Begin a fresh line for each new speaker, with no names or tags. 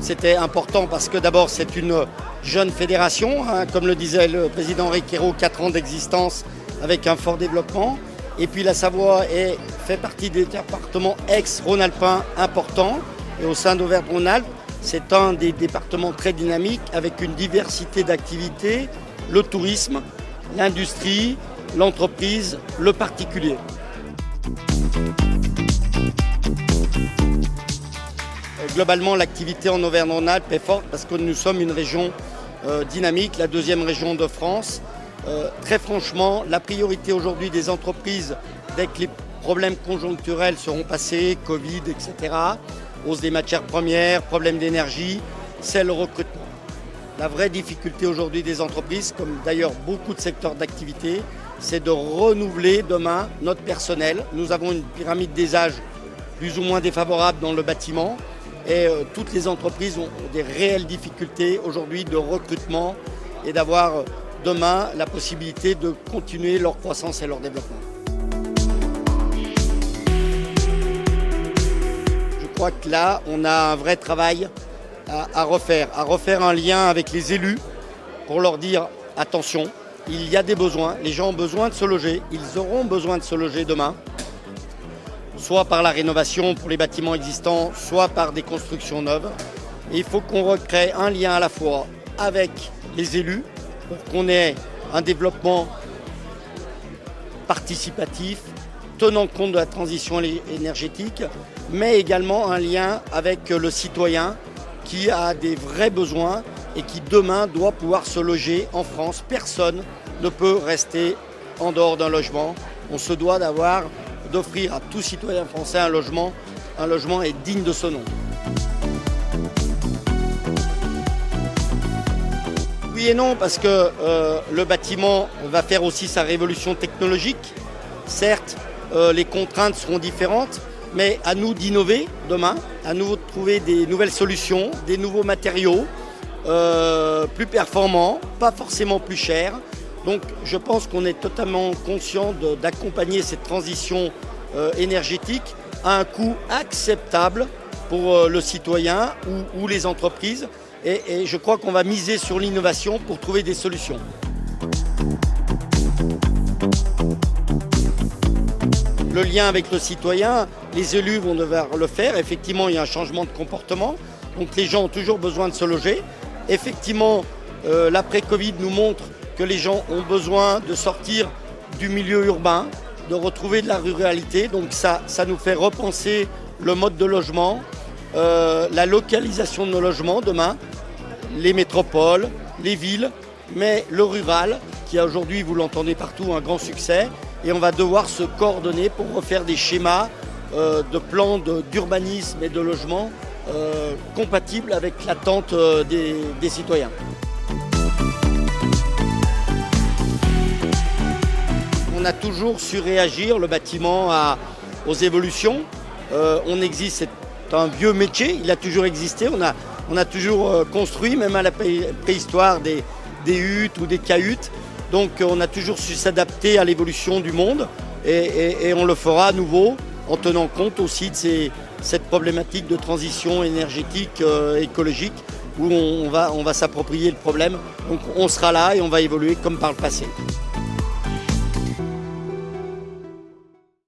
c'était important parce que d'abord c'est une jeune fédération, hein, comme le disait le président Riquero, 4 ans d'existence avec un fort développement. Et puis la Savoie fait partie des départements ex-rhône-alpins importants. Et au sein d'Auvergne-Rhône-Alpes, c'est un des départements très dynamiques avec une diversité d'activités, le tourisme, l'industrie, l'entreprise, le particulier. Globalement, l'activité en Auvergne-Rhône-Alpes est forte parce que nous sommes une région dynamique, la deuxième région de France. Très franchement, la priorité aujourd'hui des entreprises, dès que les problèmes conjoncturels seront passés, Covid, etc., hausse des matières premières, problèmes d'énergie, c'est le recrutement. La vraie difficulté aujourd'hui des entreprises, comme d'ailleurs beaucoup de secteurs d'activité, c'est de renouveler demain notre personnel. Nous avons une pyramide des âges plus ou moins défavorable dans le bâtiment et toutes les entreprises ont des réelles difficultés aujourd'hui de recrutement et d'avoir demain la possibilité de continuer leur croissance et leur développement. Je crois que là, on a un vrai travail à refaire un lien avec les élus pour leur dire attention, il y a des besoins, les gens ont besoin de se loger, ils auront besoin de se loger demain, soit par la rénovation pour les bâtiments existants, soit par des constructions neuves. Et il faut qu'on recrée un lien à la fois avec les élus pour qu'on ait un développement participatif, tenant compte de la transition énergétique, mais également un lien avec le citoyen qui a des vrais besoins et qui demain doit pouvoir se loger en France. Personne ne peut rester en dehors d'un logement. On se doit d'offrir à tout citoyen français un logement est digne de ce nom. Oui et non, parce que le bâtiment va faire aussi sa révolution technologique. Certes, les contraintes seront différentes, mais à nous d'innover demain, à nous de trouver des nouvelles solutions, des nouveaux matériaux, plus performants, pas forcément plus chers. Donc je pense qu'on est totalement conscient d'accompagner cette transition énergétique à un coût acceptable pour le citoyen ou les entreprises. Et je crois qu'on va miser sur l'innovation pour trouver des solutions. Le lien avec le citoyen, les élus vont devoir le faire. Effectivement, il y a un changement de comportement. Donc les gens ont toujours besoin de se loger. Effectivement, l'après-Covid nous montre que les gens ont besoin de sortir du milieu urbain, de retrouver de la ruralité. Donc ça nous fait repenser le mode de logement, la localisation de nos logements demain, les métropoles, les villes, mais le rural, qui a aujourd'hui, vous l'entendez partout, un grand succès. Et on va devoir se coordonner pour refaire des schémas de plans d'urbanisme et de logement compatibles avec l'attente des citoyens. On a toujours su réagir, le bâtiment, aux évolutions. On existe, c'est un vieux métier, il a toujours existé. On a toujours construit, même à la préhistoire, des huttes ou des cahutes. Donc on a toujours su s'adapter à l'évolution du monde et on le fera à nouveau en tenant compte aussi de cette problématique de transition énergétique, écologique, où on va s'approprier le problème. Donc on sera là et on va évoluer comme par le passé.